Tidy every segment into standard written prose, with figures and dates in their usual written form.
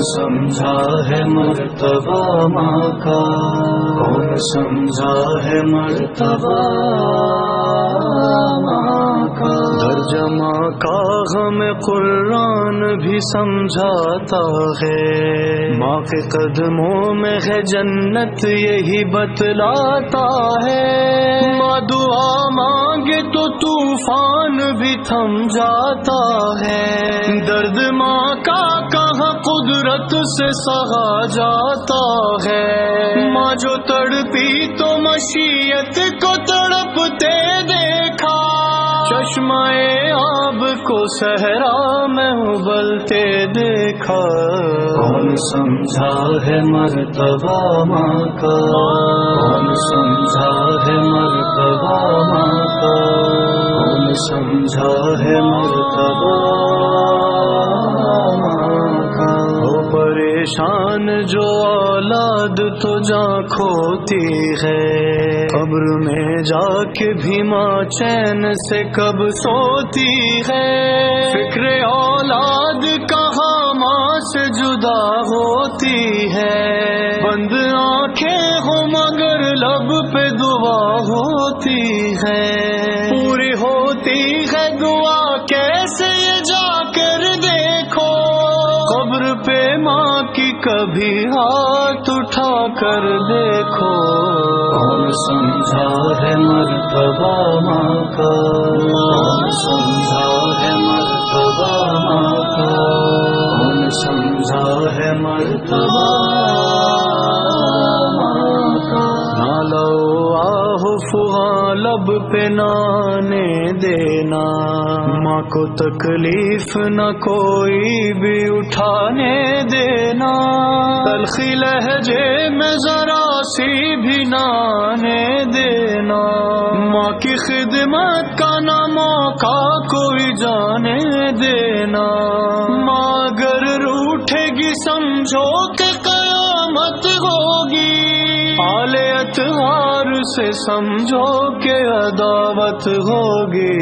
سمجھا ہے مرتبہ ماں کا، کون سمجھا ہے مرتبہ ماں کا، ترجمہ کا غم قرآن بھی سمجھاتا ہے، ماں کے قدموں میں ہے جنت یہی بتلاتا ہے، ماں دعا مانگے تو طوفان بھی تھم جاتا ہے، درد ماں کا کہاں قدرت سے سہا جاتا ہے، ماں جو تڑپی تو مشیت کو تڑپتے دیکھا، چشمہ آب کو صحرا میں ابلتے دیکھا، کون سمجھا ہے مرتبہ ماں کا، کون سمجھا ہے مرتبہ ماں کا، کون سمجھا ہے مرتبہ ماں کا، ہو پریشان جو اولاد تو جاں کھوتی ہے، قبر میں جا کے بھی ماں چین سے کب سوتی ہے، فکر اولاد کہاں ماں سے جدا ہوتی ہے، بند آنکھیں ہو مگر لب پہ دعا ہوتی ہے، پوری ہوتی ہے دعا کیسے یہ جا کر دیکھو، قبر پہ ماں کی کبھی ہاتھ اٹھا کر دیکھو، کون سمجھا ہے مرتبہ ماں کا، کون سمجھا ہے مرتبہ ماں کا، کون سمجھا ہے مرتبہ ماں کا، نہ لو آہ فغاں لب پہ نانے دینا، ماں کو تکلیف نہ کوئی بھی اٹھانے دینا، تلخی لہجے میں ذرا سی بھی نہ آنے دینا، ماں کی خدمت کا نہ موقع کوئی جانے دینا، ماں اگر روٹھے گی سمجھو کہ قیامت ہوگی، آل اطہار سے سمجھو کہ عداوت ہوگی،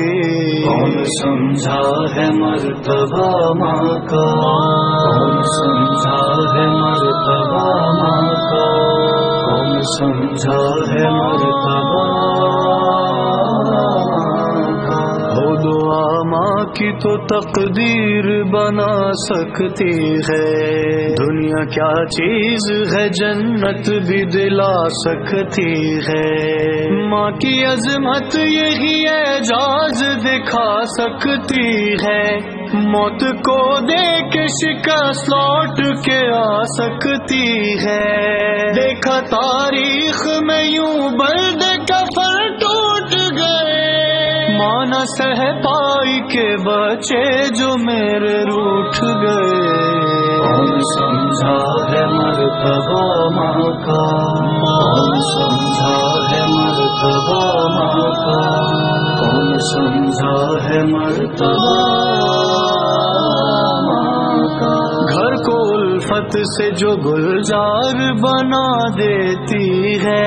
کون سمجھا ہے مرتبہ ماں کا، کون سمجھا ہے مرتبہ ماں کا، کون سمجھا ہے مرتبہ ماں کا، ہو دعا ماں کی تو تقدیر بنا سکتی ہے، دنیا کیا چیز ہے جنت بھی دلا سکتی ہے، ماں کی عظمت یہی اعجاز دکھا سکتی ہے، موت کو دیکھ کے شکست لوٹ کے آ سکتی ہے، دیکھا تاریخ میں یوں برد کفن ٹوٹ گئے، ماں نہ سہ پائی کے بچے جو میرے روٹھ گئے، کون سمجھا ہے مرتبہ ماں کا، کون سمجھا ہے مرتبہ ماں کا، کون سمجھا ہے مرتبہ ماں کا، گھر کو الفت سے جو گلزار بنا دیتی ہے،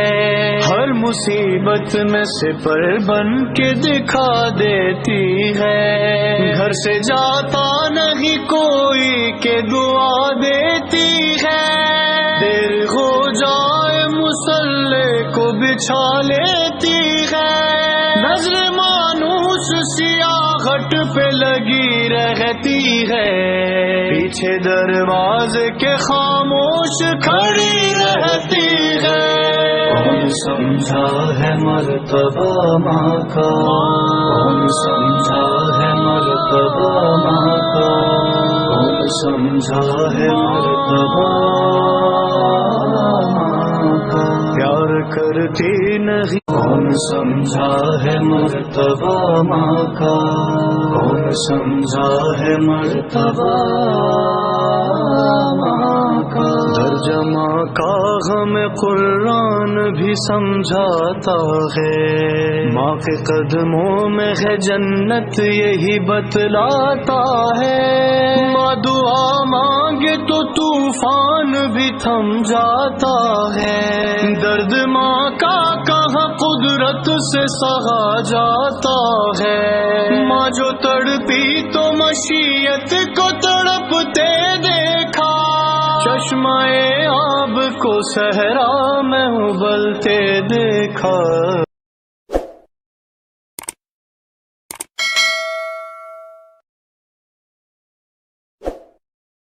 ہر مصیبت میں سپر بن کے دکھا دیتی ہے، گھر سے جاتا نہیں کوئی کہ دعا دیتی ہے، دیر ہو جائے مصلے کو بچھا لیتی ہے، نظر مانوس سیاہٹ پہ لگی رہتی ہے، پیچھے دروازے کے خاموش کھڑی رہتی ہے، کون سمجھا ہے مرتبہ ماں کا، کون سمجھا ہے مرتبہ ماں کا، کون سمجھا ہے مرتبہ ماں کا، پیار کرتی نہیں، کون سمجھا ہے مرتبہ ماں کا، کون سمجھا ہے مرتبہ ماں کا، ترجمہ کا غم قرآن بھی سمجھاتا ہے، ماں کے قدموں میں ہے جنت یہی بتلاتا ہے، ماں دعا مانگے تو طوفان بھی تھم جاتا ہے، درد ماں کا کہاں قدرت سے سہا جاتا ہے، ماں جو تڑپی تو مشیت کو تڑپتے دیکھا، چشمہ آب کو صحرا میں ابلتے دیکھا